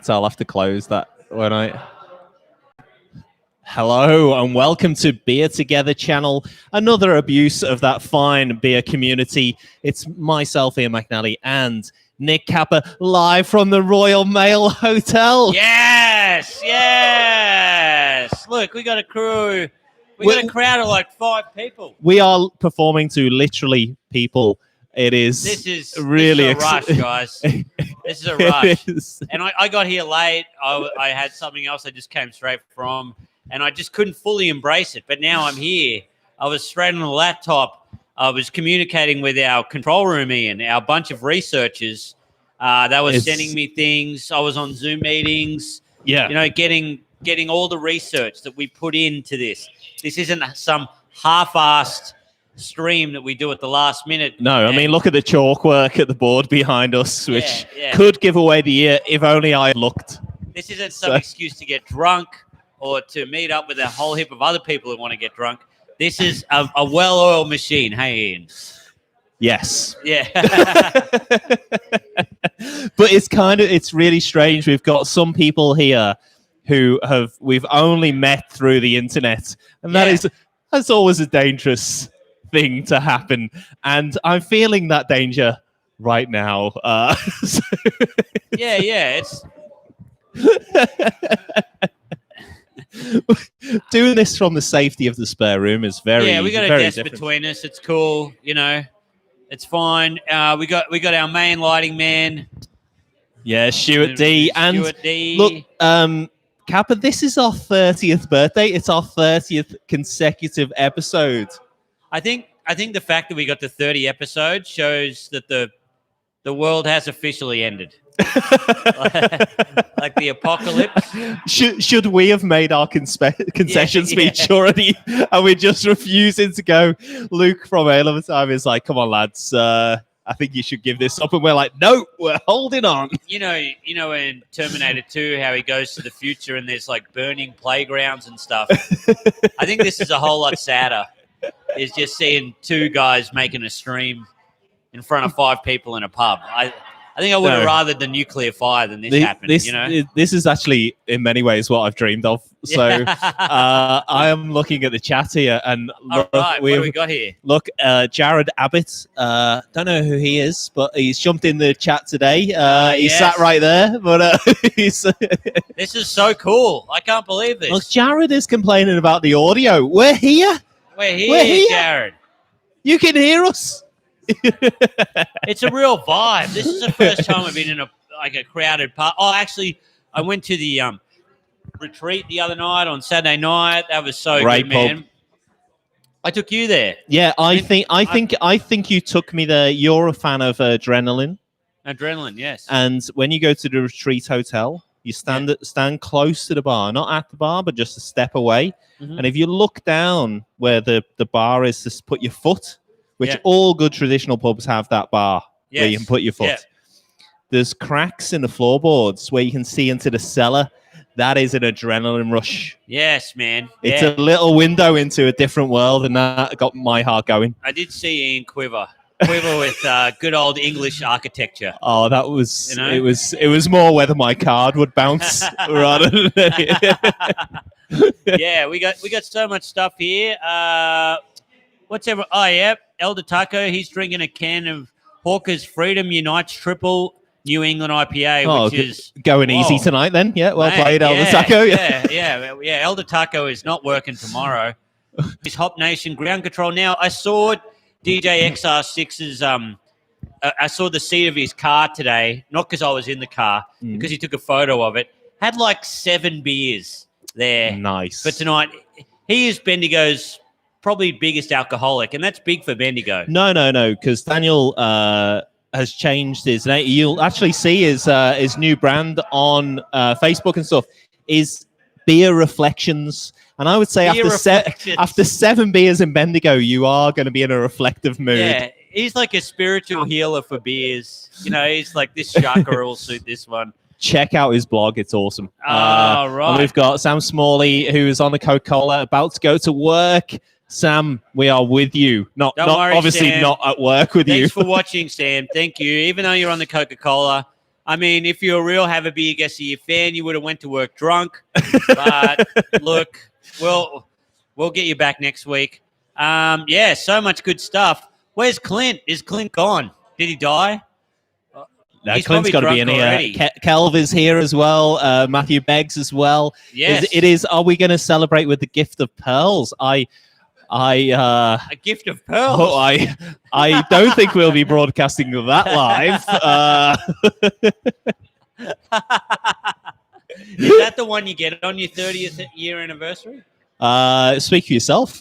So I'll have to close that when I... Hello and welcome to Beer Together channel, another abuse of that fine beer community. It's myself, Ian McNally, and Nick Capper, live from the Royal Mail Hotel. Yes. Look, we got a crew. We got a crowd of like 5 people. We are performing to literally people. This is a rush, guys. This is a rush. And I got here late. I had something else I just came straight from, and I just couldn't fully embrace it. But now I'm here. I was straight on the laptop. I was communicating with our control room, Ian, our bunch of researchers. They were sending me things. I was on Zoom meetings. Yeah. You know, getting all the research that we put into this. This isn't some half-assed stream that we do at the last minute. No, I mean, look at the chalk work at the board behind us, which could give away the year if only I had looked. This isn't some excuse to get drunk or to meet up with a whole heap of other people who want to get drunk. This is a well-oiled machine. Hey, Ian. Yes. Yeah. But it's really strange. We've got some people here who we've only met through the internet, and that's always a dangerous thing to happen. And I'm feeling that danger right now. It's doing this from the safety of the spare room is very we got a desk different between us. It's cool, you know. It's fine. We got our main lighting man. Yeah, Stuart D. Stuart D. Look, Kappa, this is our 30th birthday. It's our 30th consecutive episode. I think the fact that we got to 30 episodes shows that the world has officially ended. like the apocalypse. Should we have made our concession speech already? And we're just refusing to go. Luke from A Love Time is like, come on, lads. I think you should give this up. And we're like, no, we're holding on. You know, in Terminator 2, how he goes to the future and there's like burning playgrounds and stuff. I think this is a whole lot sadder. Is just seeing 2 guys making a stream in front of 5 people in a pub. I think I would have rathered the nuclear fire than this happened. This is actually, in many ways, what I've dreamed of. So I am looking at the chat here, and look, what do we got here? Look, Jared Abbott. Don't know who he is, but he's jumped in the chat today. He sat right there, but he's. This is so cool! I can't believe this. Look, Jared is complaining about the audio. We're here. We're here, Jared. You can hear us. It's a real vibe. This is the first time I've been in a crowded park. Oh, actually, I went to the retreat the other night on Saturday night. That was so good, man. I took you there. Yeah, I think you took me there. You're a fan of Adrenaline. Adrenaline, yes. And when you go to the retreat hotel, you stand close to the bar, not at the bar, but just a step away. Mm-hmm. And if you look down where the bar is to put your foot, which all good traditional pubs have that bar where you can put your foot. Yeah. There's cracks in the floorboards where you can see into the cellar. That is an adrenaline rush. Yes, man. It's a little window into a different world, and that got my heart going. I did see Ian quiver with good old English architecture. Oh, that was it was more whether my card would bounce rather than Yeah, we got so much stuff here. Elder Taco, he's drinking a can of Hawker's Freedom Unites Triple New England IPA, which is going easy tonight then. Yeah, well played, Elder Taco. Yeah. Elder Taco is not working tomorrow. His Hop Nation ground control. Now, I saw DJ XR6's, I saw the seat of his car today, not because I was in the car, because he took a photo of it. Had like 7 beers there. Nice. For tonight. He is Bendigo's probably biggest alcoholic, and that's big for Bendigo. No, because Daniel has changed his name. You'll actually see his new brand on Facebook and stuff is Beer Reflections. And I would say after 7 beers in Bendigo, you are going to be in a reflective mood. Yeah, he's like a spiritual healer for beers. You know, he's like, this chakra will suit this one. Check out his blog. It's awesome. Right. And we've got Sam Smalley, who is on the Coca-Cola, about to go to work. Sam, we are with you. Not obviously Sam. Not at work with you. Thanks for watching, Sam. Thank you. Even though you're on the Coca-Cola, I mean, if you're a real Have a Beer Guest of the Year fan, you would have went to work drunk. But look, we'll get you back next week. Yeah, so much good stuff. Where's Clint? Is Clint gone? Did he die? No, Clint's got to be in here. Kelv is here as well. Matthew Beggs as well. Yes. It is. Are we going to celebrate with the gift of pearls? A gift of pearls. Oh, I don't think we'll be broadcasting that live. Is that the one you get on your 30th year anniversary? Speak for yourself.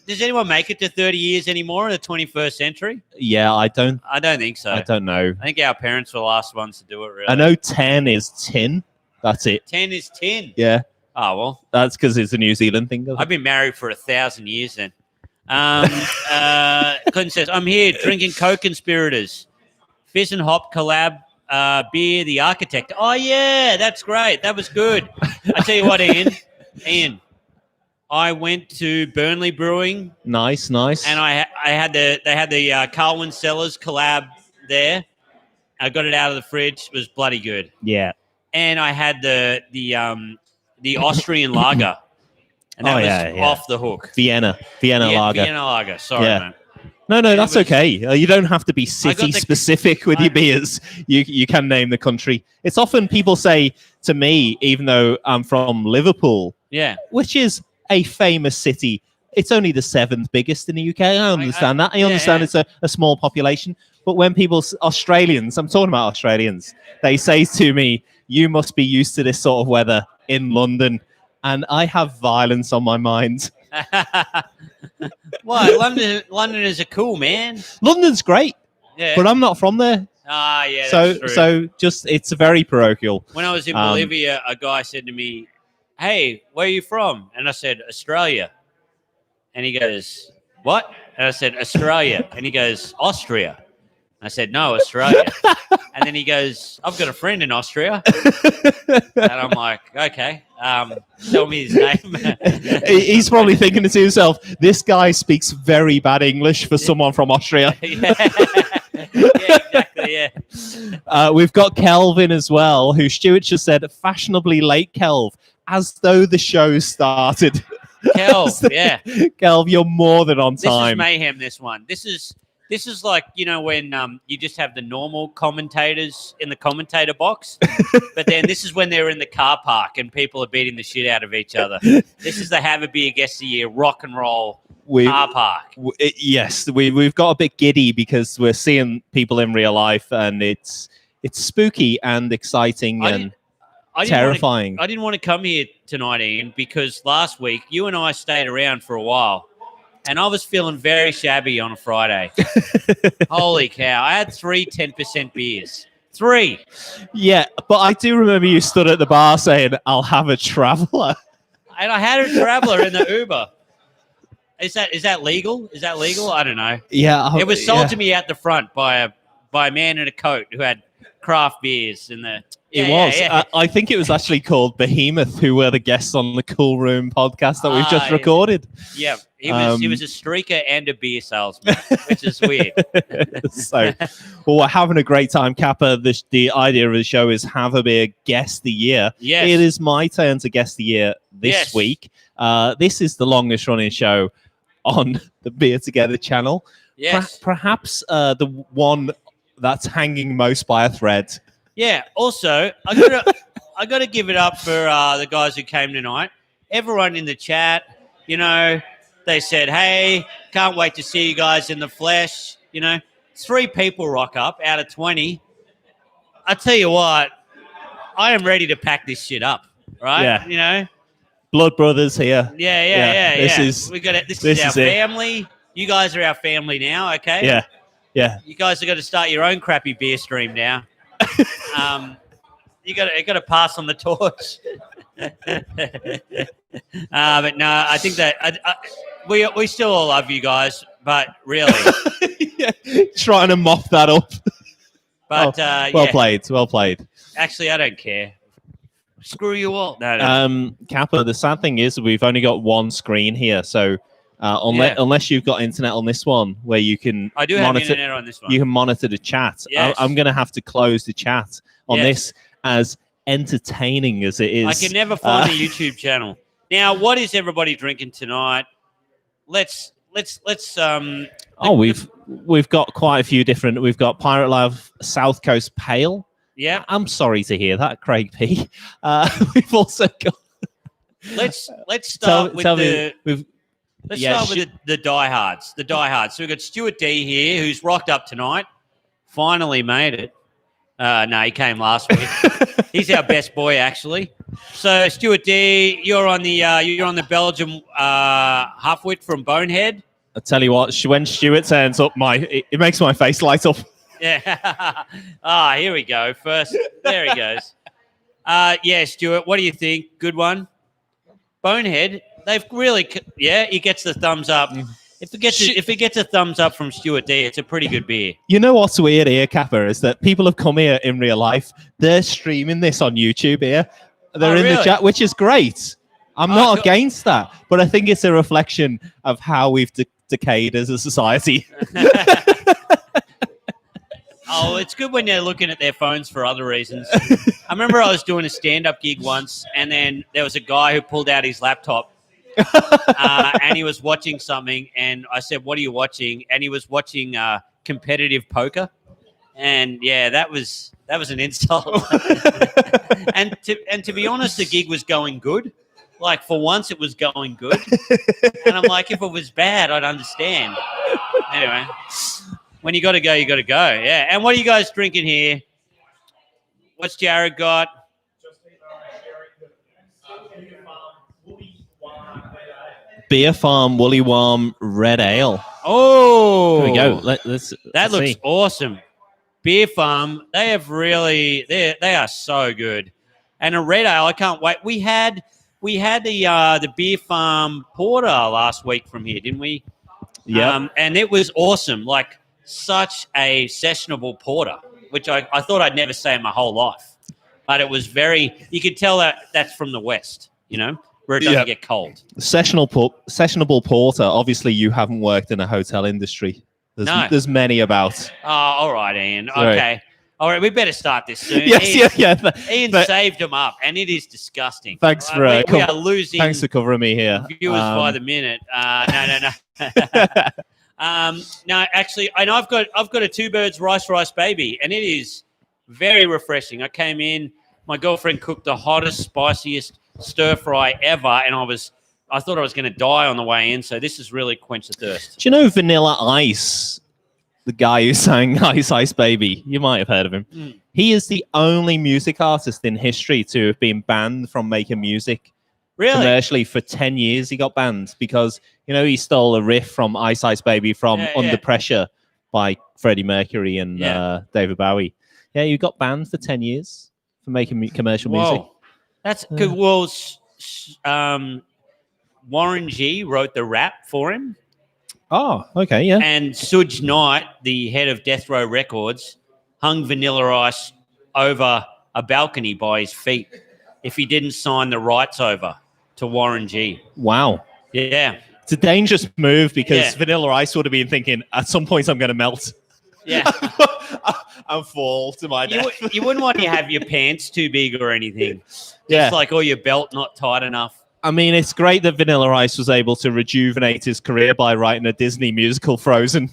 Does anyone make it to 30 years anymore in the 21st century? Yeah, I don't think so. I don't know. I think our parents were the last ones to do it, really. I know 10 is tin. That's it. 10 is tin. Yeah. Oh, well. That's because it's a New Zealand thing. I've been married for 1,000 years then. Clinton says, I'm here drinking Co-Conspirators. Fizz and Hop collab beer, The Architect. Oh, yeah, that's great. That was good. I tell you what, Ian, I went to Burnley Brewing. Nice. And they had the Carlin Cellars collab there. I got it out of the fridge. It was bloody good. Yeah. And I had the Austrian lager. And that was off the hook. Vienna lager. Vienna lager. Sorry, man. No, that's okay. You don't have to be city-specific with your beers. You can name the country. It's often people say to me, even though I'm from Liverpool, which is a famous city, it's only the 7th biggest in the UK. I understand that. I understand it's a small population. But when Australians, I'm talking about Australians, they say to me, you must be used to this sort of weather in London. And I have violence on my mind. Why? Londoners are cool, man. London's great, but I'm not from there. Ah, yeah. So just it's very parochial. When I was in Bolivia, a guy said to me, "Hey, where are you from?" And I said, "Australia." And he goes, "What?" And I said, "Australia." And he goes, "Austria." I said, "No, Australia." And then he goes, "I've got a friend in Austria." And I'm like, "Okay, tell me his name." He's probably thinking to himself, "This guy speaks very bad English for someone from Austria." Yeah, exactly. Yeah. We've got Kelvin as well, who Stuart just said, "Fashionably late, Kelv," as though the show started. Kelv, yeah. Kelv, you're more than on time. This is mayhem. This one. This is like, when you just have the normal commentators in the commentator box, but then this is when they're in the car park and people are beating the shit out of each other. This is the Have a Beer Guest of the Year rock and roll car park. Yes, we've got a bit giddy because we're seeing people in real life, and it's spooky and exciting and terrifying. I didn't want to come here tonight, Ian, because last week you and I stayed around for a while. And I was feeling very shabby on a Friday. Holy cow. I had 3 10% beers. 3. Yeah, but I do remember you stood at the bar saying, "I'll have a traveller." And I had a traveller in the Uber. Is that legal? Is that legal? I don't know. Yeah. It was sold to me at the front by a man in a coat who had craft beers in the... It was. Yeah. I think it was actually called Behemoth, who were the guests on the Cool Room podcast that we've just recorded. Yeah, he was a streaker and a beer salesman, which is weird. Well, we're having a great time, Kappa. The idea of the show is Have a Beer Guest of the Year. Yes. It is my turn to guest the year this week. This is the longest running show on the Beer Together channel. Yes. Perhaps the one that's hanging most by a thread. Yeah. Also, I gotta give it up for the guys who came tonight. Everyone in the chat, they said, "Hey, can't wait to see you guys in the flesh." 3 people rock up out of 20. I tell you what, I am ready to pack this shit up. Right? Yeah. Blood brothers here. Yeah. This is our family. You guys are our family now. Okay. Yeah. You guys have got to start your own crappy beer stream now. You got to pass on the torch. But no, I think that we still all love you guys, but really, trying to mop that up. But well played. Actually, I don't care. Screw you all. No. Kappa, the sad thing is we've only got one screen here, so Unless you've got internet on this one where you can I do have internet on this one. You can monitor the chat. Yes. I'm going to have to close the chat on this, as entertaining as it is. I can never find a YouTube channel. Now, what is everybody drinking tonight? Let's we've got quite a few different. We've got Pirate Love South Coast Pale. Yeah. I'm sorry to hear that, Craig P. We've also got Let's start with the diehards. The diehards. So we've got Stuart D here, who's rocked up tonight. Finally made it. No, he came last week. He's our best boy, actually. So Stuart D, you're on the Belgium half-wit from Bonehead. I tell you what, when Stuart turns up, it makes my face light up. Yeah. Here we go. First, there he goes. Yeah, Stuart, what do you think? Good one. Bonehead, they've really, he gets the thumbs up. If it gets a thumbs up from Stuart D, it's a pretty good beer. You know what's weird here, Kappa, is that people have come here in real life. They're streaming this on YouTube here. They're in the chat, which is great. I'm not against that, but I think it's a reflection of how we've decayed as a society. Oh, it's good when they're looking at their phones for other reasons. I remember I was doing a stand-up gig once, and then there was a guy who pulled out his laptop, and he was watching something, and I said, "What are you watching?" And he was watching competitive poker, and that was an insult. and to be honest, the gig was going good. Like, for once, it was going good, and I'm like, if it was bad, I'd understand. Anyway. When you got to go, you got to go. Yeah. And what are you guys drinking here? What's Jared got? Beer Farm Woolly Warm Red Ale. Oh, here we go. That looks awesome. Beer Farm. They have really. They are so good. And a red ale. I can't wait. We had the Beer Farm Porter last week from here, didn't we? Yeah. And it was awesome. Like, such a sessionable porter, which I thought I'd never say in my whole life. But it was you could tell that's from the West, where it doesn't get cold. Sessionable porter, obviously you haven't worked in a hotel industry. There's many about. Oh, all right, Ian. Okay. All right, we better start this soon. Yes, Ian saved them up, and it is disgusting. Thanks for we are losing. Thanks for covering me here. Viewers by the minute. No. No, actually, and I've got a Two Birds rice baby, and it is very refreshing. I came in, my girlfriend cooked the hottest, spiciest stir fry ever, and I thought I was going to die on the way in. So this has really quenched the thirst. Do you know Vanilla Ice, the guy who sang Ice Ice Baby? You might have heard of him. He is the only music artist in history to have been banned from making music. Really? Commercially for 10 years he got banned because he stole a riff from Ice Ice Baby from Under Pressure by Freddie Mercury and David Bowie. Yeah, you got banned for 10 years for making commercial music. That's good. Well, Warren G wrote the rap for him. Oh, okay, yeah. And Suge Knight, the head of Death Row Records, hung Vanilla Ice over a balcony by his feet if he didn't sign the rights over to Warren G. Wow. Yeah. It's a dangerous move because Vanilla Ice would have been thinking, at some point I'm going to melt. Yeah. And fall to my death. You wouldn't want to have your pants too big or anything. Just like, your belt not tight enough. I mean, it's great that Vanilla Ice was able to rejuvenate his career by writing a Disney musical, Frozen.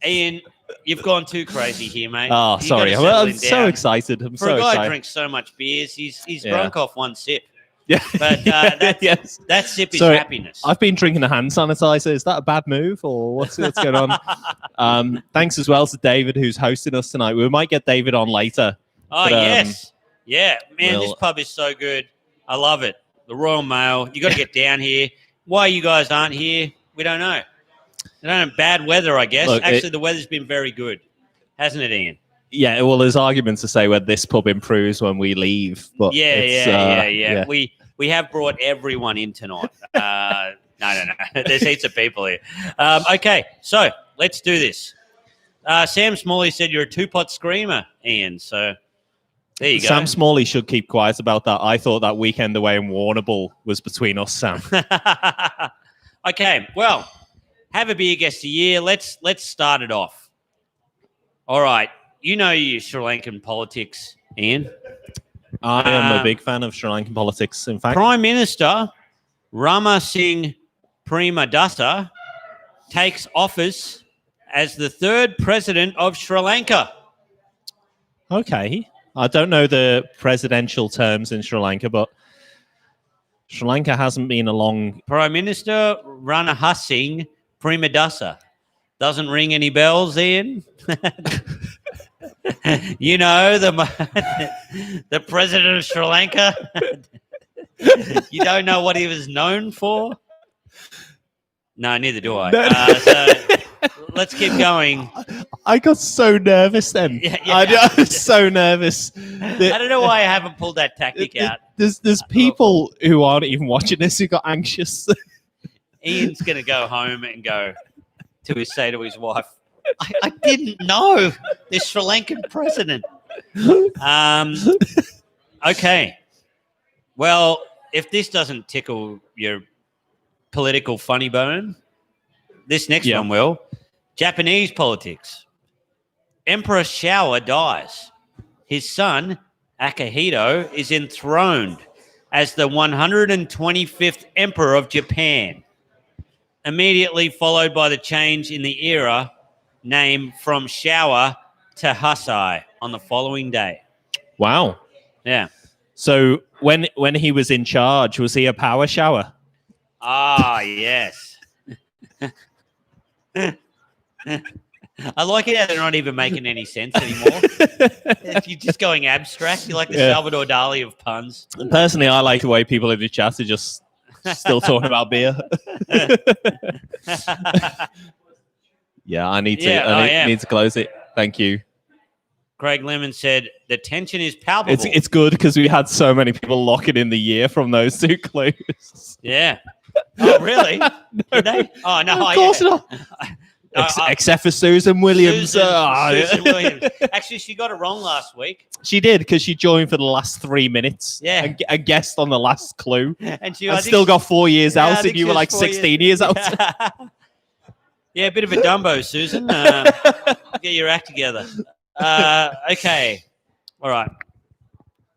Ian, you've gone too crazy here, mate. Oh, sorry. I'm so excited. For a guy who drinks so much beers, he's drunk off one sip. Yeah. But that sip is happiness. I've been drinking a hand sanitizer. Is that a bad move or what's going on? Thanks as well to David, who's hosting us tonight. We might get David on later. Oh, yes. Yeah. Man, this pub is so good. I love it. The Royal Mail. You got to get down here. Why you guys aren't here, we don't know. They don't have bad weather, I guess. Look, actually, the weather's been very good, hasn't it, Ian? Yeah, well, there's arguments to say whether this pub improves when we leave. But yeah. We have brought everyone in tonight. No. There's heaps of people here. Okay, so let's do this. Sam Smalley said you're a two-pot screamer, Ian. So there you go. Sam Smalley should keep quiet about that. I thought that weekend away in Warrnambool was between us, Sam. Okay, well, have a beer guest of the year. Let's start it off. All right, you know your Sri Lankan politics, Ian. I am a big fan of Sri Lankan politics. In fact, Prime Minister Rama Singh Premadasa takes office as the third president of Sri Lanka. Okay, I don't know the presidential terms in Sri Lanka, but Sri Lanka hasn't been a long... Prime Minister Rana Singh Premadasa. Doesn't ring any bells, Ian? You know, the president of Sri Lanka? You don't know what he was known for? No, neither do I. No. So let's keep going. I got so nervous then. Yeah. I was so nervous. I don't know why I haven't pulled that tactic out. There's people who aren't even watching this who got anxious. Ian's going to go home and say to his wife, I didn't know this Sri Lankan president. Okay. Well, if this doesn't tickle your political funny bone, this next one will. Japanese politics. Emperor Showa dies. His son, Akihito, is enthroned as the 125th emperor of Japan, immediately followed by the change in the era name from Showa to Heisei on the following day. Wow. Yeah. So when he was in charge, was he a power shower? Ah, yes. I like it how they're not even making any sense anymore. You're just going abstract. You're like the Salvador Dali of puns. Personally, I like the way people in the chat are just still talking about beer. Yeah, I need to close it. Thank you. Craig Lemon said the tension is palpable. It's good because we had so many people locking in the year from those two clues. Yeah. Oh, really? Did they? Oh, no. Of course not. Except for Susan Williams. Susan Williams. Actually, she got it wrong last week. She did because she joined for the last 3 minutes. Yeah. And guessed on the last clue. And still got 4 years out, and you were like 16 years out. Yeah, a bit of a Dumbo, Susan. Get your act together. Okay. All right.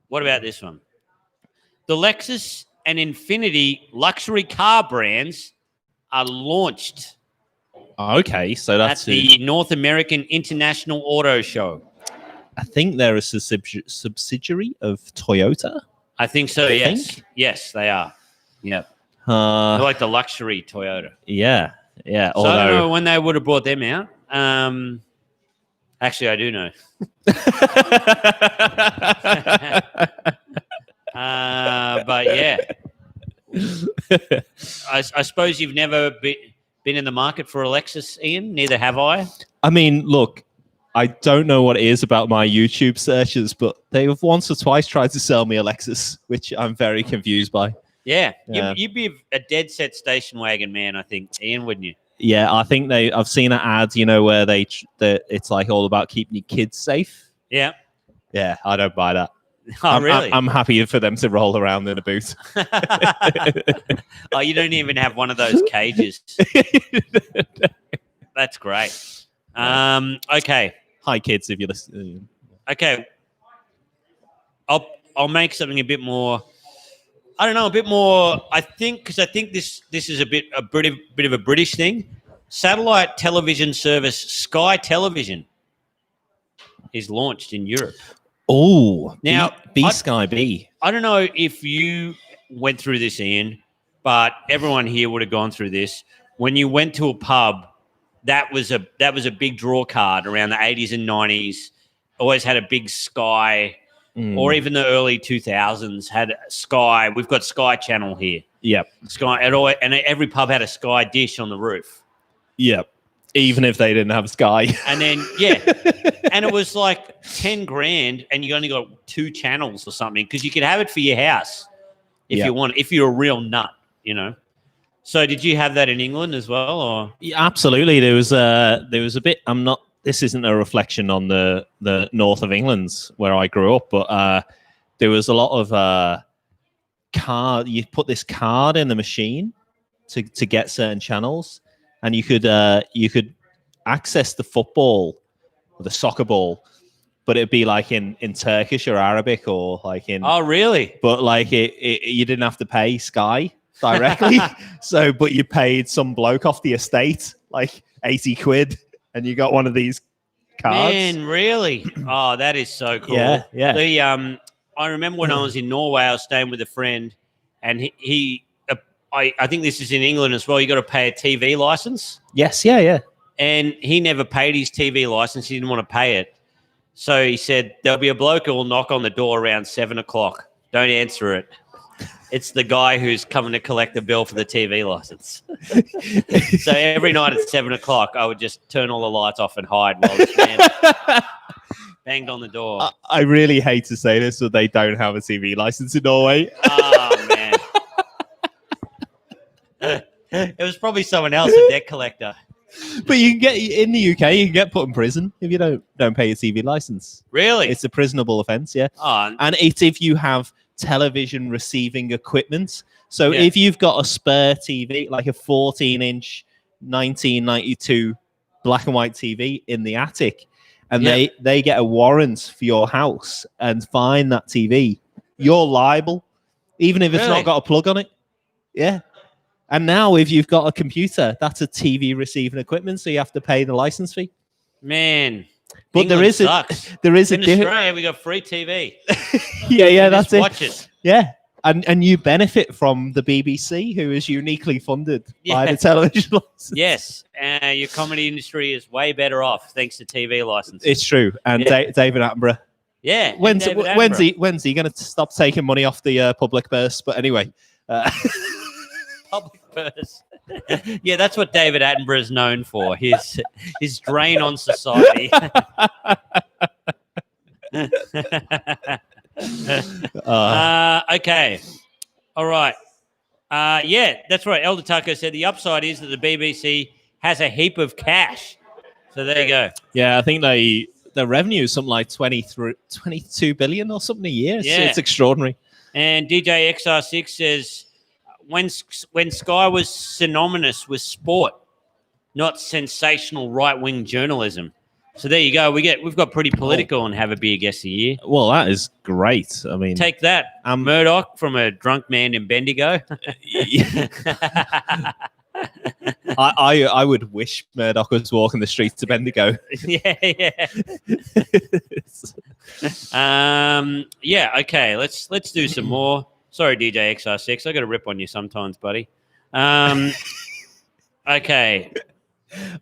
What about this one? The Lexus and Infiniti luxury car brands are launched. Okay, so that's at the North American International Auto Show. I think they're a subsidiary of Toyota. I think so. Yes, they are. Yeah, they're like the luxury Toyota. Yeah. So I don't know when they would have brought them out. Actually, I do know. But yeah, I suppose you've never been in the market for a Lexus, Ian. Neither have I. I mean, look, I don't know what it is about my YouTube searches, but they have once or twice tried to sell me a Lexus, which I'm very confused by. Yeah. You'd be a dead set station wagon man, I think, Ian, wouldn't you? Yeah, I think I've seen an ad, where it's like all about keeping your kids safe. Yeah. Yeah, I don't buy that. Oh, really? I'm happy for them to roll around in a boot. Oh, you don't even have one of those cages. That's great. Okay. Hi, kids, if you're listening. Okay. I'll make something a bit more. I don't know, a bit more. I think this is a bit of a British thing. Satellite television service Sky Television is launched in Europe. Oh, now Sky B. I don't know if you went through this, Ian, but everyone here would have gone through this. When you went to a pub, that was a big draw card around the 80s and 90s. Always had a big Sky. Or even the early 2000s had Sky. We've got Sky Channel here. Yep. Sky, and every pub had a Sky dish on the roof. Yep. Even if they didn't have Sky. And then, and it was like 10 grand and you only got 2 channels or something because you could have it for your house if you want, if you're a real nut, So did you have that in England as well? Or? Yeah, absolutely. There was a bit, this isn't a reflection on the north of England where I grew up, but there was a lot of card. You put this card in the machine, to get certain channels, and you could access the football or the soccer ball, but it'd be like in Turkish or Arabic or like in. Oh, really? But like you didn't have to pay Sky directly, but you paid some bloke off the estate like 80 quid, and you got one of these cards. Man, really? Oh, that is so cool. Yeah. I remember when I was in Norway, I was staying with a friend, and I think this is in England as well. You got to pay a TV license. Yes, yeah. And he never paid his TV license. He didn't want to pay it. So he said, there'll be a bloke who will knock on the door around 7 o'clock. Don't answer it. It's the guy who's coming to collect the bill for the TV license. So every night at 7 o'clock, I would just turn all the lights off and hide while this man banged on the door. I really hate to say this, but they don't have a TV license in Norway. Oh, man. It was probably someone else, a debt collector. But you can get in the UK, you can get put in prison if you don't pay your TV license. Really? It's a prisonable offence, yeah. Oh. And it's if you have television receiving equipment. So if you've got a spare TV, like a 14-inch 1992 black and white TV in the attic, and they get a warrant for your house and find that TV, you're liable, even if it's not got a plug on it. Yeah. And now if you've got a computer, that's a TV receiving equipment, so you have to pay the license fee. Man. But England sucks. there is in Australia, we got free TV. yeah, that's it. Watch it. Yeah. And you benefit from the BBC, who is uniquely funded by the television license. Yes. Your comedy industry is way better off thanks to TV licenses. It's true. And David Attenborough. Yeah. When's he going to stop taking money off the public purse? But anyway. Public purse. Yeah, that's what David Attenborough is known for. His drain on society. Okay. All right. Yeah, that's right. Elder Taco said the upside is that the BBC has a heap of cash. So there you go. Yeah, I think the revenue is something like 22 billion or something a year. It's extraordinary. And DJ XR6 says, when Sky was synonymous with sport, not sensational right-wing journalism. So there you go. We've got pretty political and have a beer guest a year. Well, that is great. I mean, take that, Murdoch from a drunk man in Bendigo. I would wish Murdoch was walking the streets of Bendigo. Yeah. Yeah. Okay. Let's do some more. Sorry, DJ XR6. I got to rip on you sometimes, buddy. Okay. I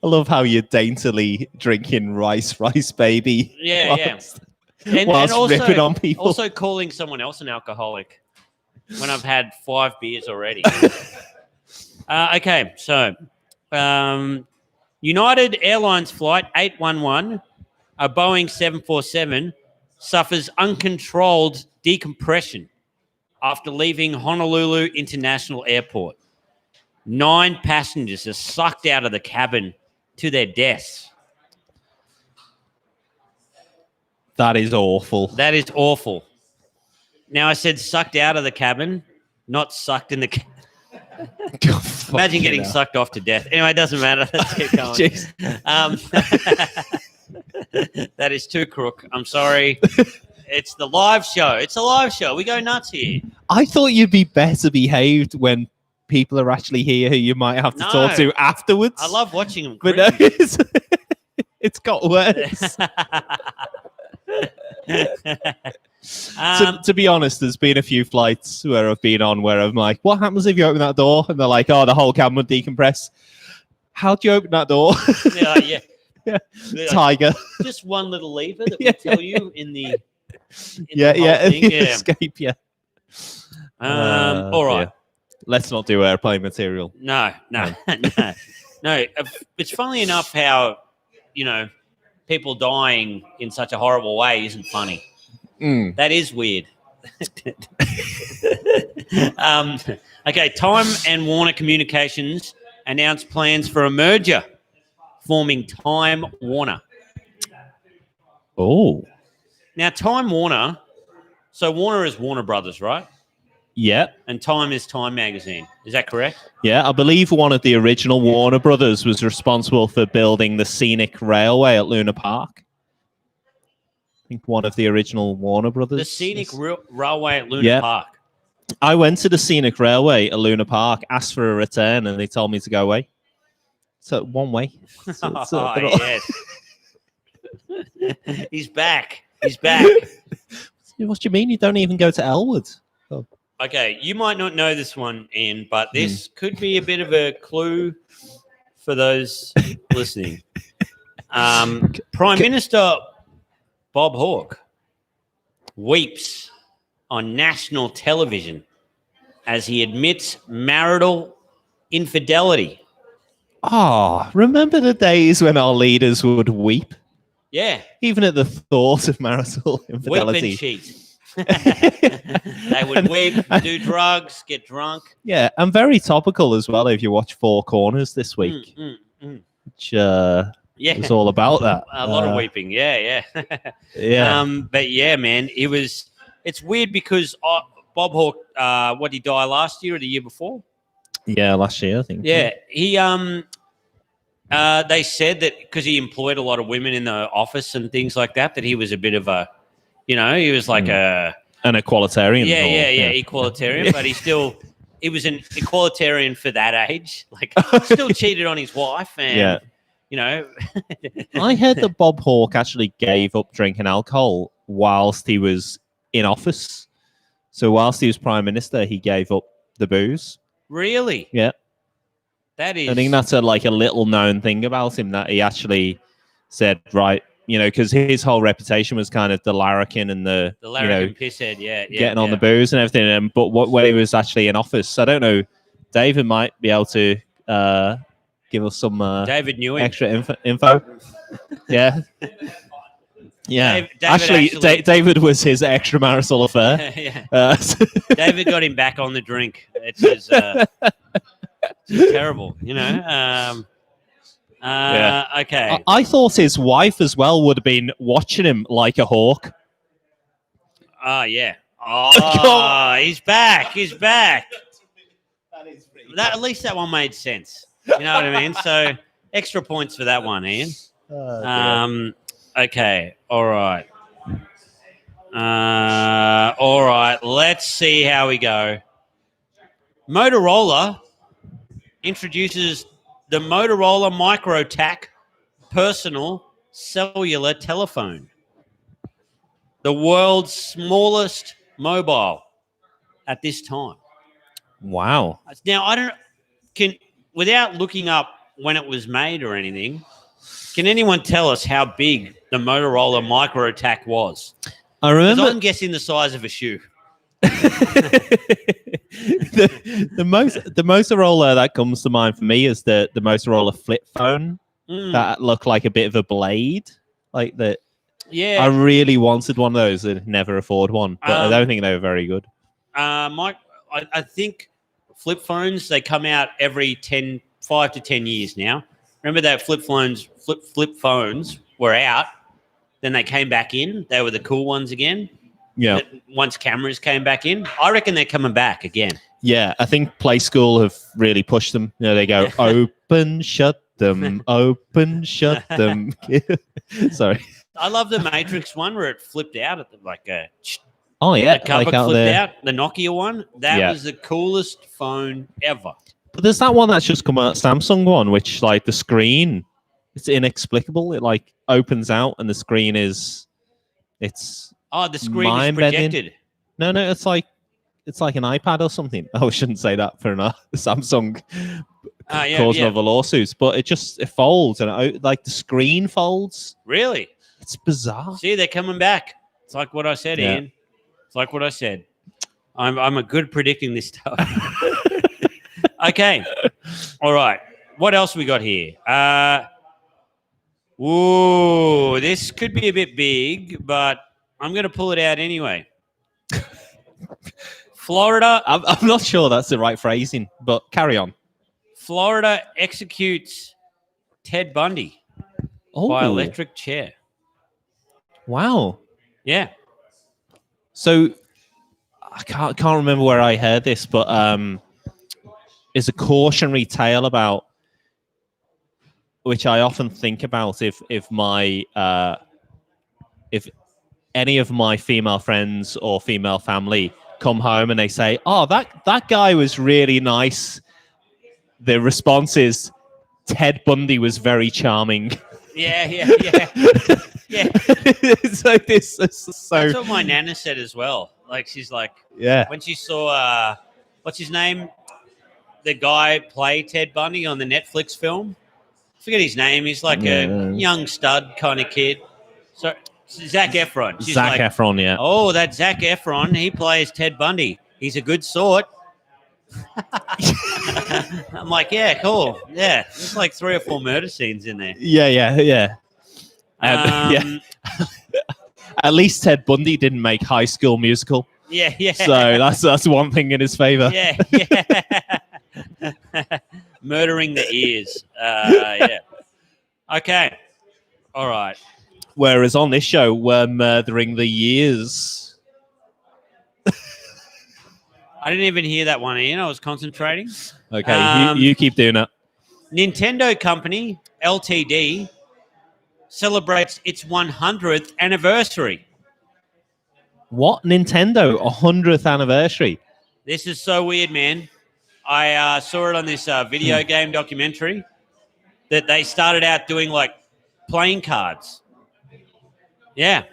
love how you're daintily drinking rice, baby. Yeah. And also, ripping on people. Also calling someone else an alcoholic when I've had 5 beers already. Okay, so United Airlines Flight 811, a Boeing 747, suffers uncontrolled decompression after leaving Honolulu International Airport. 9 passengers are sucked out of the cabin to their deaths. That is awful. That is awful. Now, I said sucked out of the cabin, not sucked in the cabin. Imagine getting sucked off to death. Anyway, it doesn't matter. Let's keep going. That is too crook. I'm sorry. It's the live show. It's a live show. We go nuts here. I thought you'd be better behaved when people are actually here who you might have to talk to afterwards. I love watching them. But no, it's got worse. To be honest, there's been a few flights where I've been on where I'm like, what happens if you open that door? And they're like, oh, the whole cabin would decompress. How'd you open that door? Yeah. Tiger. Just one little lever that will tell you in the escape, all right. Yeah. Let's not do airplane material. No. It's funny enough how, people dying in such a horrible way isn't funny. That is weird. Okay, Time and Warner Communications announced plans for a merger, forming Time Warner. Oh. Now, Time Warner, so Warner is Warner Brothers, right? Yeah. And Time is Time magazine. Is that correct? Yeah, I believe one of the original Warner Brothers was responsible for building the scenic railway at Luna Park. I think one of the original Warner Brothers. The scenic railway at Luna Park. I went to the scenic railway at Luna Park, asked for a return, and they told me to go away. So one way. Yes. He's back. He's back. What do you mean? You don't even go to Elwood? Oh. Okay, you might not know this one, Ian, but this could be a bit of a clue for those listening. Prime Minister Bob Hawke weeps on national television as he admits marital infidelity. Oh, remember the days when our leaders would weep? Yeah. Even at the thought of marital infidelity. Weep and cheat. They would weep, do drugs, get drunk. Yeah, and very topical as well if you watch Four Corners this week. Which was all about that. A lot of weeping. Yeah. Yeah. But yeah, man, it's weird because Bob Hawke, what, he died last year or the year before? Yeah, last year, I think. Yeah. He they said that because he employed a lot of women in the office and things like that, that he was a bit of a, he was like an equalitarian. Yeah, equalitarian, but he was an equalitarian for that age. Like, still cheated on his wife, and I heard that Bob Hawke actually gave up drinking alcohol whilst he was in office. So whilst he was prime minister, he gave up the booze. Really? Yeah. That is. I think that's a little known thing about him, that he actually said, right, because his whole reputation was kind of the larrikin and the larrikin pisshead, getting on the booze and everything. But when he was actually in office, I don't know, David might be able to give us some David knew extra info. Yeah. Yeah. David David was his extramarital affair. David got him back on the drink. It's just terrible, Okay. I thought his wife as well would have been watching him like a hawk. Oh, yeah. Oh, he's back. He's back. At least that one made sense. You know what I mean? So extra points for that one, Ian. Okay. All right. All right. Let's see how we go. Motorola introduces the Motorola MicroTac personal cellular telephone, the world's smallest mobile at this time. Wow. Now, without looking up when it was made or anything, can anyone tell us how big the Motorola MicroTac was? I remember. I'm guessing the size of a shoe. the Motorola that comes to mind for me is the Motorola flip phone that looked like a bit of a blade, like that. Yeah, I really wanted one of those and never afford one, but I don't think they were very good. Mike, I think flip phones, they come out every 5 to 10 years now. Remember that flip phones were out, then they came back in. They were the cool ones again. Yeah. Once cameras came back in, I reckon they're coming back again. Yeah, I think Play School have really pushed them. They go open, shut them, open, shut them. Sorry. I love the Matrix one where it flipped out at the Oh yeah, the cover flipped out. The Nokia one, that was the coolest phone ever. But there's that one that's just come out, Samsung one, which the screen, it's inexplicable. It opens out and the screen is, the screen is projected. No, it's like an iPad or something. Oh, I shouldn't say that for Samsung causing other lawsuits, but it folds and the screen folds. Really? It's bizarre. See, they're coming back. It's like what I said, Ian. It's like what I said. I'm a good predicting this stuff. Okay. All right. What else we got here? This could be a bit big, but I'm going to pull it out anyway. Florida. I'm not sure that's the right phrasing, but carry on. Florida executes Ted Bundy by electric chair. Wow. Yeah. So I can't remember where I heard this, but is a cautionary tale about, which I often think about if any of my female friends or female family come home and they say, "Oh, that guy was really nice." The response is, "Ted Bundy was very charming." Yeah. It's like this. So that's what my nana said as well. Like, she's like, yeah, when she saw what's his name, the guy play Ted Bundy on the Netflix film. I forget his name. He's like a young stud kind of kid. So Zac Efron. She's Zac Efron, yeah. Oh, that Zac Efron. He plays Ted Bundy. He's a good sort. I'm like, yeah, cool. Yeah, there's like 3 or 4 murder scenes in there. Yeah. Yeah. At least Ted Bundy didn't make High School Musical. Yeah. So that's one thing in his favor. Yeah. Murdering the ears. Yeah. Okay. All right. Whereas on this show, we're murdering the years. I didn't even hear that one, Ian. I was concentrating. Okay, you keep doing it. Nintendo Company, Ltd., celebrates its 100th anniversary. What? Nintendo? 100th anniversary? This is so weird, man. I saw it on this video game documentary that they started out doing like playing cards. Yeah.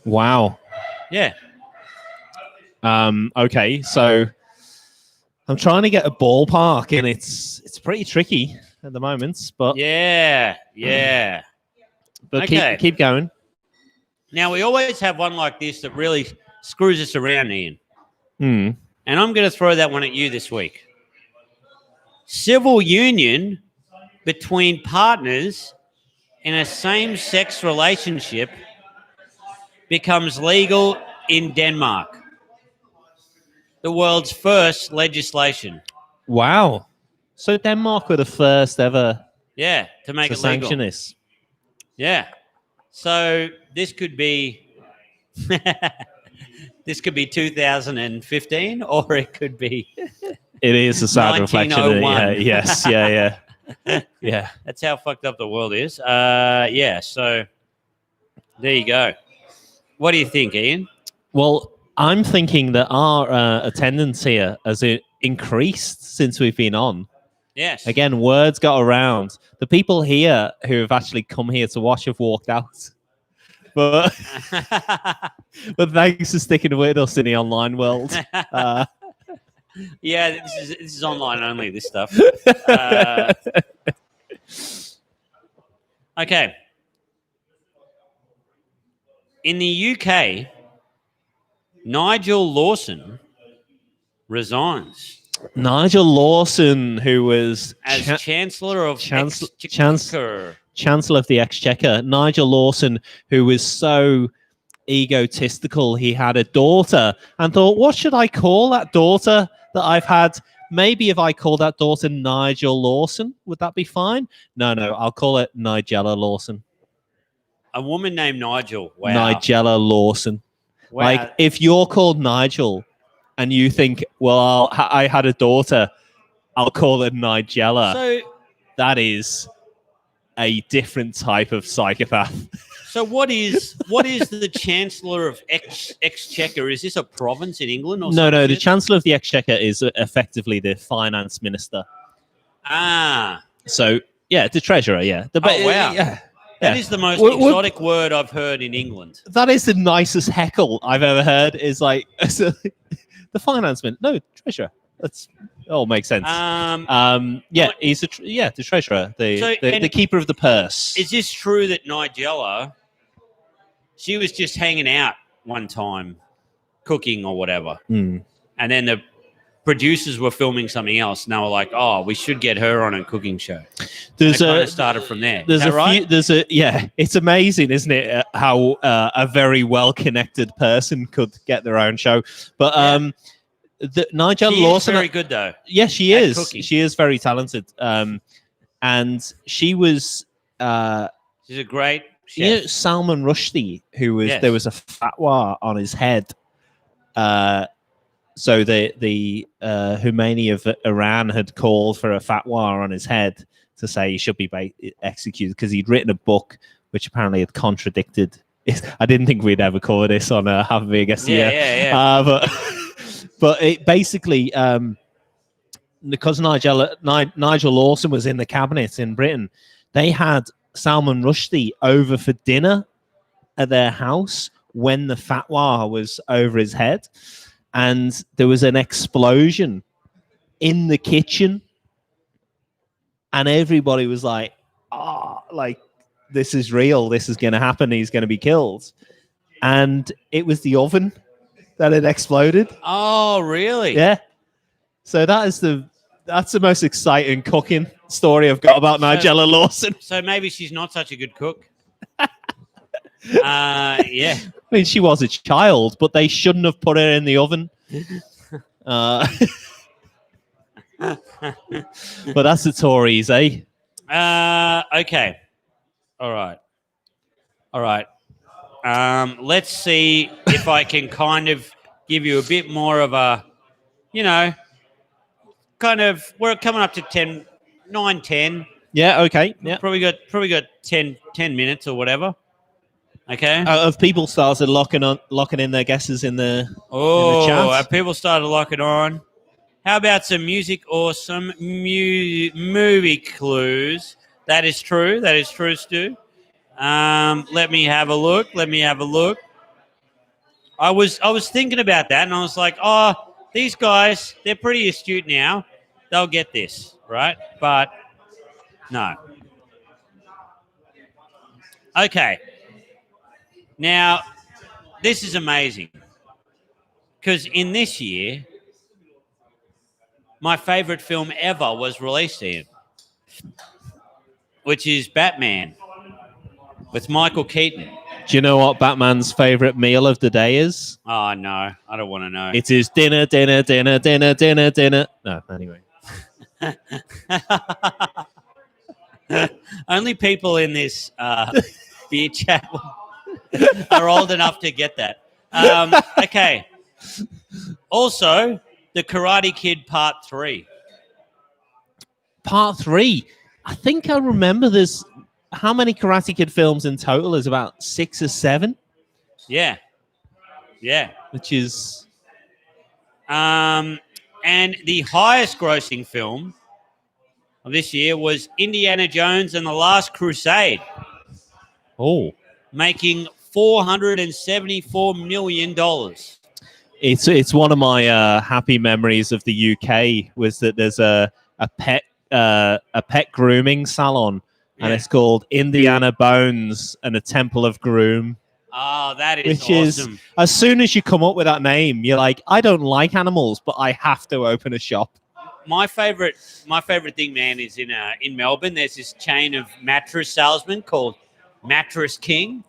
Wow. Yeah. Okay, so I'm trying to get a ballpark, and it's pretty tricky at the moment. But yeah. But Okay. keep going. Now, we always have one like this that really screws us around, Ian. Mm. And I'm going to throw that one at you this week. Civil union between partners in a same-sex relationship becomes legal in Denmark. The world's first legislation. Wow. So Denmark were the first ever to make it legal. sanction this. Yeah. So this could be 2015, or it could be. It is a sad reflection. 1901. Yes. Yeah. That's how fucked up the world is. So there you go. What do you think, Ian? Well, I'm thinking that our attendance here has increased since we've been on. Yes. Again, words got around. The people here who have actually come here to watch have walked out. But thanks for sticking with us in the online world. Yeah, this is online only, this stuff. Okay. In the UK, Nigel Lawson resigns Nigel Lawson, who was as Chancellor of Chancellor of the Exchequer. Nigel Lawson, who was so egotistical, he had a daughter and thought, what should I call that daughter that I've had? Maybe if I call that daughter Nigel Lawson, would that be fine? No, I'll call it Nigella Lawson. A woman named Nigel. Wow. Nigella Lawson. Wow. Like, if you're called Nigel and you think, well, I had a daughter, I'll call it Nigella. So that is a different type of psychopath. So what is the Chancellor of Exchequer? Is this a province in England or something? No. The Chancellor of the Exchequer is effectively the finance minister. So, yeah, the treasurer, yeah. Wow. Yeah. That is the most exotic word I've heard in England. That is the nicest heckle I've ever heard. Is like the finance minister. No, treasurer. That's all makes sense. He's the treasurer, the keeper of the purse. Is this true that Nigella, she was just hanging out one time, cooking or whatever, and then the producers were filming something else, and they were like, "Oh, we should get her on a cooking show." It kind of started from there. It's amazing, isn't it? How a very well-connected person could get their own show, but Nigel Lawson is very good though. Yeah, she is. Cooking. She is very talented, and she was. She's a great chef. Salman Rushdie, who was there was a fatwa on his head So the Khomeini of Iran had called for a fatwa on his head to say he should be executed because he'd written a book which apparently had contradicted. I didn't think we'd ever cover this on Have Me Against the Year. Yeah. But it basically, because Nigel Lawson was in the cabinet in Britain, they had Salman Rushdie over for dinner at their house when the fatwa was over his head. And there was an explosion in the kitchen. And everybody was like, this is real. This is going to happen. He's going to be killed. And it was the oven that had exploded. Oh, really? Yeah. So that's the most exciting cooking story I've got about Nigella Lawson. So maybe she's not such a good cook. Yeah. I mean, she was a child, but they shouldn't have put her in the oven. But that's the Tories, eh? Okay. All right. Let's see if I can kind of give you a bit more of a, we're coming up to 9:10. Yeah, okay. Yeah. Probably got 10 minutes or whatever. Okay. Have people started locking in their guesses in the chat? Have people started locking on? How about some music or some movie clues? That is true, Stu. Let me have a look. I was thinking about that, and I was like, these guys, they're pretty astute now. They'll get this, right? But no. Okay. Now, this is amazing because in this year, my favorite film ever was released, Ian, which is Batman with Michael Keaton. Do you know what Batman's favorite meal of the day is? Oh, no. I don't want to know. It is dinner. No, anyway. Only people in this beer chat are old enough to get that. Okay. Also, The Karate Kid Part 3. Part 3. I think I remember there's... How many Karate Kid films in total? Is about 6 or 7? Yeah. Which is... And the highest grossing film of this year was Indiana Jones and the Last Crusade. Oh. Making $474 million. It's one of my happy memories of the UK was that there's a pet grooming salon, and it's called Indiana Bones and a Temple of Groom. Oh, that is which awesome. Is, as soon as you come up with that name, you're like, I don't like animals, but I have to open a shop. My favorite thing, man, is in Melbourne. There's this chain of mattress salesmen called Mattress King,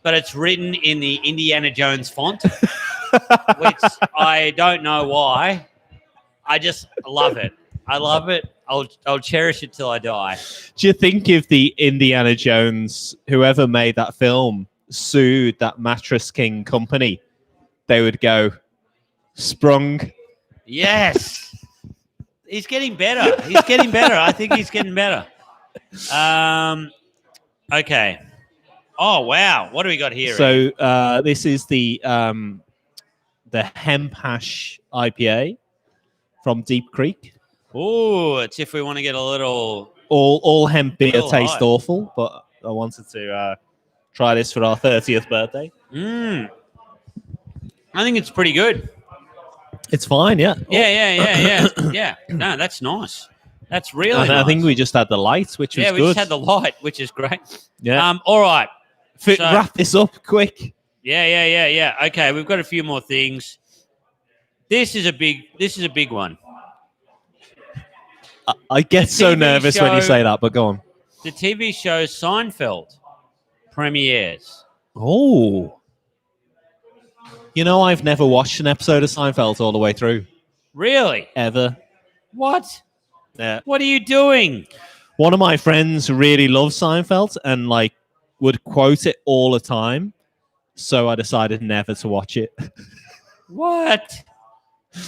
but it's written in the Indiana Jones font, which I don't know why. I just love it. I love it. I'll cherish it till I die. Do you think if the Indiana Jones, whoever made that film, sued that Mattress King company, they would go, sprung? Yes. He's getting better. I think he's getting better. Okay. Oh, wow. What do we got here? So this is the hemp hash IPA from Deep Creek. Oh, it's if we want to get a little... All hemp beer tastes awful, but I wanted to try this for our 30th birthday. I think it's pretty good. It's fine, yeah. Yeah. No, that's nice. That's really nice. I think we just had the light, which was good. Yeah, we just had the light, which is great. Yeah. All right. Wrap this up quick. Yeah. Okay, we've got a few more things. This is a big one. I get so nervous when you say that, but go on. The TV show Seinfeld premieres. Oh. You know, I've never watched an episode of Seinfeld all the way through. Really? Ever. What? Yeah. What are you doing? One of my friends really loves Seinfeld and would quote it all the time. So I decided never to watch it. What?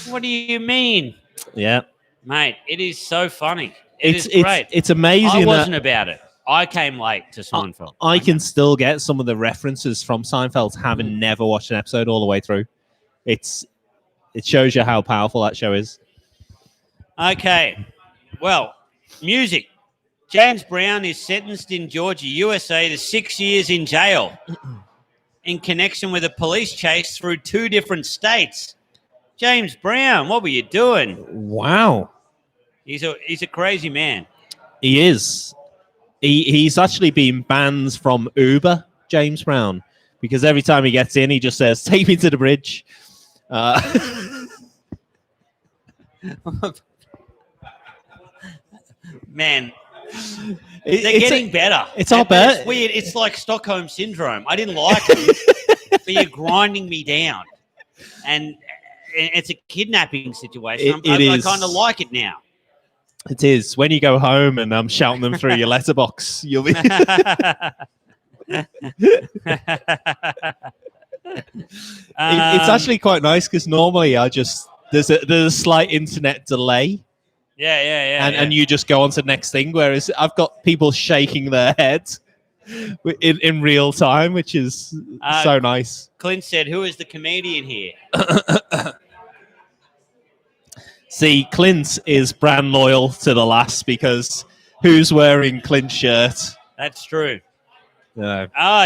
What do you mean? Yeah. Mate, it is so funny. It's great. It's amazing. I wasn't about it. I came late to Seinfeld. I can still get some of the references from Seinfeld, having never watched an episode all the way through. It shows you how powerful that show is. Okay. Well, music. James Brown is sentenced in Georgia, USA to 6 years in jail in connection with a police chase through 2 different states. James Brown, what were you doing? Wow. He's a crazy man. He is. He's actually been banned from Uber, James Brown, because every time he gets in, he just says, "Take me to the bridge." Man, they're getting better. It's all bad. It's weird. It's like Stockholm Syndrome. I didn't like it, but you're grinding me down. And it's a kidnapping situation. I kind of like it now. It is. When you go home and I'm shouting them through your letterbox, you'll be... It's actually quite nice because normally there's a slight internet delay. Yeah. And you just go on to the next thing, whereas I've got people shaking their heads in real time, which is so nice. Clint said, "Who is the comedian here?" See, Clint is brand loyal to the last because who's wearing Clint's shirt? That's true. Yeah.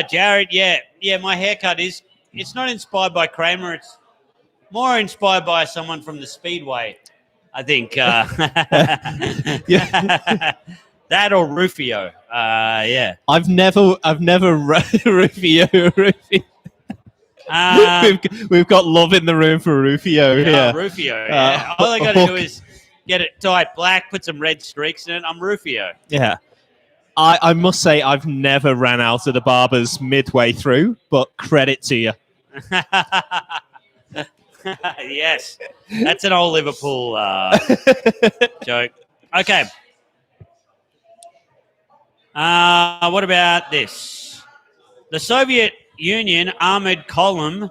Jared, yeah. My haircut it's not inspired by Kramer. It's more inspired by someone from the Speedway, I think. That or Rufio. Yeah. I've never Rufio. We've got love in the room for Rufio here. Yeah, Rufio. Yeah. All I got to do is get it dyed black, put some red streaks in it. I'm Rufio. Yeah. I must say I've never ran out of the barbers midway through, but credit to you. Yes. That's an old Liverpool joke. Okay. What about this? The Soviet Union armored column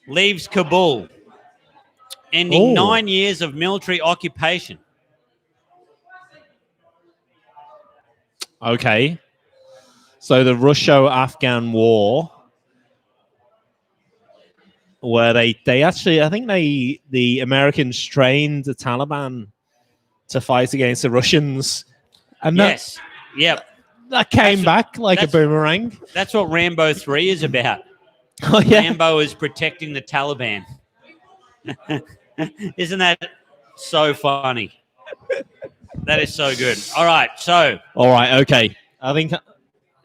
leaves Kabul, ending 9 years of military occupation. Okay. So the Russo-Afghan War, where they actually, I think the Americans trained the Taliban to fight against the Russians. And yes. Yep. That came back like a boomerang. That's what Rambo 3 is about. Oh, yeah. Rambo is protecting the Taliban. Isn't that so funny? That is so good. All right, okay. I think...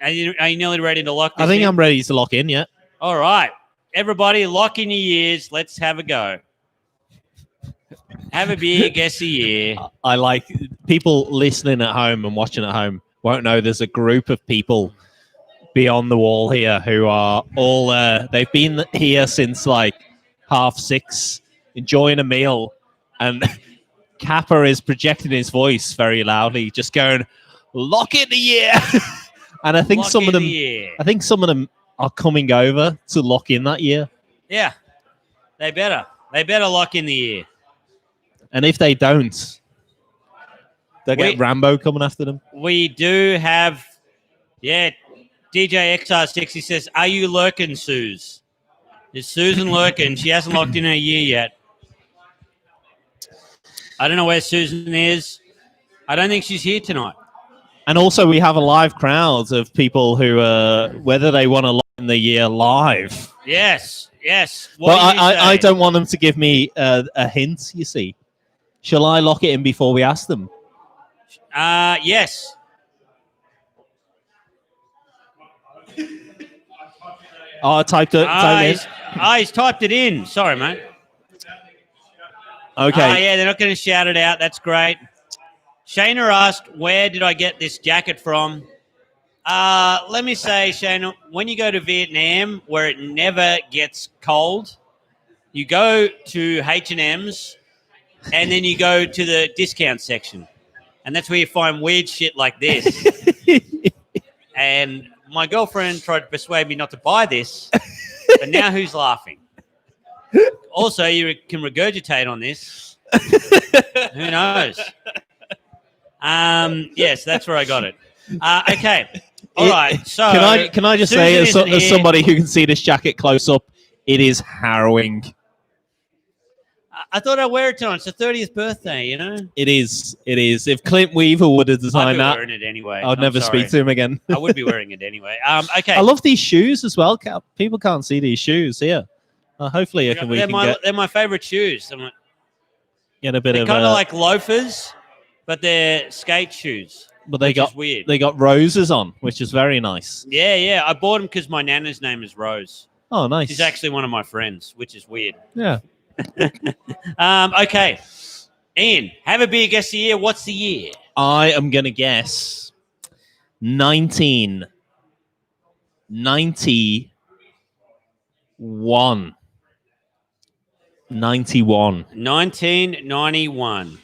Are you nearly ready to lock this I think in? I'm ready to lock in, yeah. All right. Everybody, lock in your ears. Let's have a go. Have a beer, guess a year. I like people listening at home and watching at home won't know there's a group of people beyond the wall here who are all they've been here since like 6:30 enjoying a meal, and Kappa is projecting his voice very loudly just going, "Lock in the year." And I think some of them are coming over to lock in that year. Yeah, they better lock in the year. And if they don't, they'll get Rambo coming after them. We do have, DJ XR60 says, "Are you lurking, Suze?" Is Susan lurking? She hasn't locked in her year yet. I don't know where Susan is. I don't think she's here tonight. And also we have a live crowd of people who, whether they want to lock in the year live. Yes. Well, I don't want them to give me a hint, you see. Shall I lock it in before we ask them? Yes. Oh, I typed it. He's typed it in. Sorry, mate. Okay. Yeah, they're not going to shout it out. That's great. Shayna asked, "Where did I get this jacket from?" Let me say, Shayna, when you go to Vietnam, where it never gets cold, you go to H&M's, and then you go to the discount section. And that's where you find weird shit like this. And my girlfriend tried to persuade me not to buy this, but now who's laughing? Also, you can regurgitate on this. Who knows? Yes, that's where I got it. Okay. All right. So can I just say, as somebody who can see this jacket close up, it is harrowing. I thought I'd wear it tonight. It's the 30th birthday, you know? It is. It is. If Clint Weaver would have designed that, wearing it anyway. I'd never speak to him again. I would be wearing it anyway. Okay. I love these shoes as well. People can't see these shoes here. Hopefully, they're my favorite shoes. Get a bit of kind of like loafers, but they're skate shoes. But they got roses on, which is very nice. Yeah. I bought them because my nana's name is Rose. Oh, nice. She's actually one of my friends, which is weird. Yeah. Okay. Ian, have a beer guess the year. What's the year? I am going to guess 1991. 1991.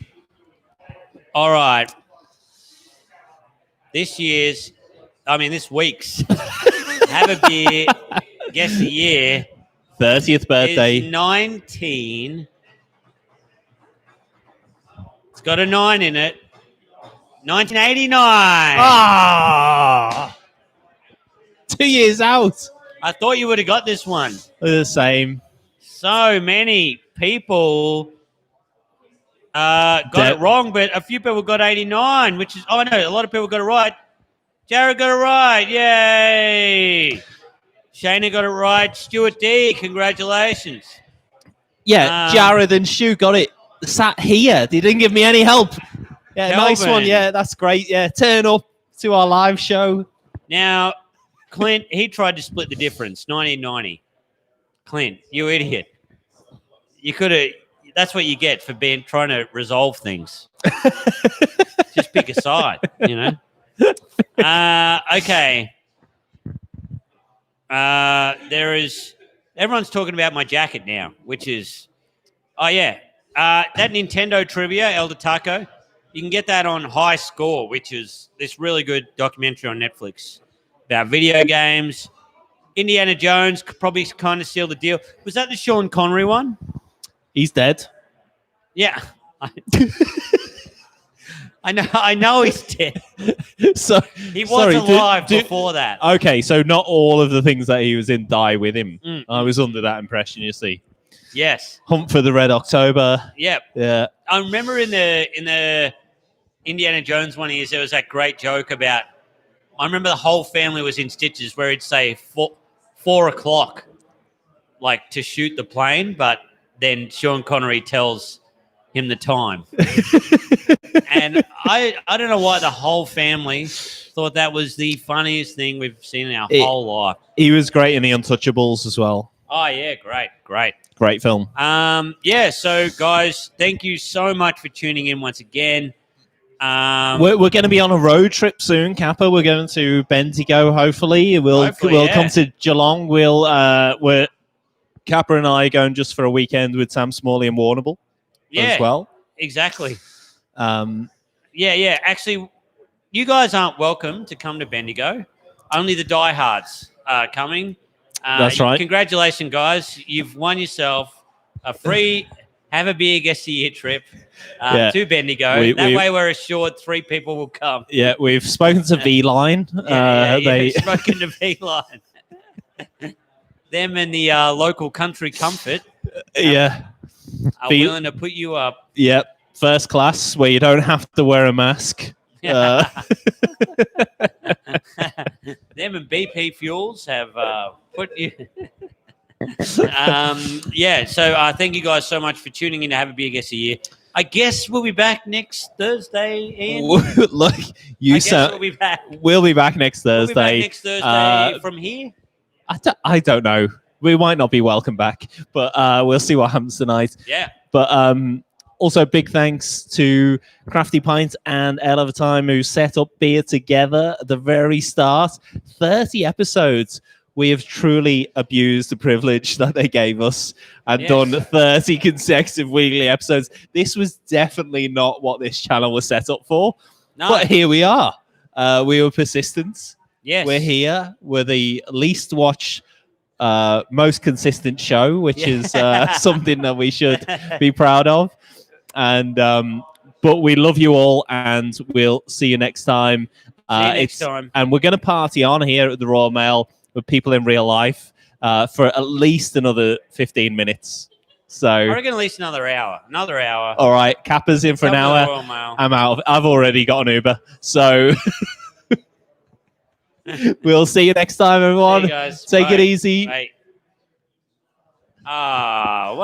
All right. This week's have a beer guess the year. 30th birthday. It's got a 9 in it. 1989. Ah! 2 years out. I thought you would have got this one. The same. So many people got it wrong, but a few people got 89, which is, no, a lot of people got it right. Jared got it right. Yay. Shayna got it right. Stuart D, congratulations. Yeah, Jared and Stu got it. Sat here. They didn't give me any help. Yeah, Kelvin. Nice one. Yeah, that's great. Yeah, turn up to our live show. Now, Clint, he tried to split the difference. 1990. Clint, you idiot. You could have. That's what you get for trying to resolve things. Just pick a side, you know. Okay. Everyone's talking about my jacket now, which is, that Nintendo trivia, Elder Taco. You can get that on High Score, which is this really good documentary on Netflix about video games. Indiana Jones could probably kind of seal the deal. Was that the Sean Connery one? He's dead. Yeah. I know he's dead. So he was alive before that. Okay, so not all of the things that he was in die with him. I was under that impression, you see. Yes. Hunt for the Red October. Yep. Yeah. I remember in the Indiana Jones one there was that great joke about, I remember the whole family was in stitches where he'd say 4 o'clock, like to shoot the plane, but then Sean Connery tells him the time. And I don't know why the whole family thought that was the funniest thing we've seen in our whole life. He was great in The Untouchables as well. Oh, yeah, great. Great film. So guys, thank you so much for tuning in once again. We're going to be on a road trip soon, Kappa. We're going to Bendigo, hopefully. We'll come to Geelong. We're Kappa and I are going just for a weekend with Sam Smalley and Warrnambool as well. Exactly. Actually, you guys aren't welcome to come to Bendigo. Only the diehards are coming. That's right. Congratulations, guys. You've won yourself a free have a beer guest a year trip to Bendigo. That way we're assured 3 people will come. Yeah, we've spoken to V-Line. We've spoken to V-Line. Them and the local Country Comfort. Are willing to put you up. Yep. First class where you don't have to wear a mask. Them and BP Fuels have put you. So thank you guys so much for tuning in to Have a Beer Guest a Year. I guess we'll be back next Thursday, Ian. Look, we'll be back. We'll be back next Thursday. We'll be back next Thursday from here. I don't know. We might not be welcome back, but we'll see what happens tonight. Yeah. But also, big thanks to Crafty Pint and Ale of a Time who set up beer together at the very start. 30 episodes. We have truly abused the privilege that they gave us and done 30 consecutive weekly episodes. This was definitely not what this channel was set up for. No. But here we are. We were persistent. Yes. We're here. We're the least watched most consistent show, which is something that we should be proud of. And but we love you all, and we'll see you next time. See you next time. And we're going to party on here at the Royal Mail with people in real life for at least another 15 minutes. So I reckon at least another hour. All right, Kappa's in for an hour. I'm out. I've already got an Uber. So we'll see you next time, everyone. See you guys. Take Bye. it easy. Bye.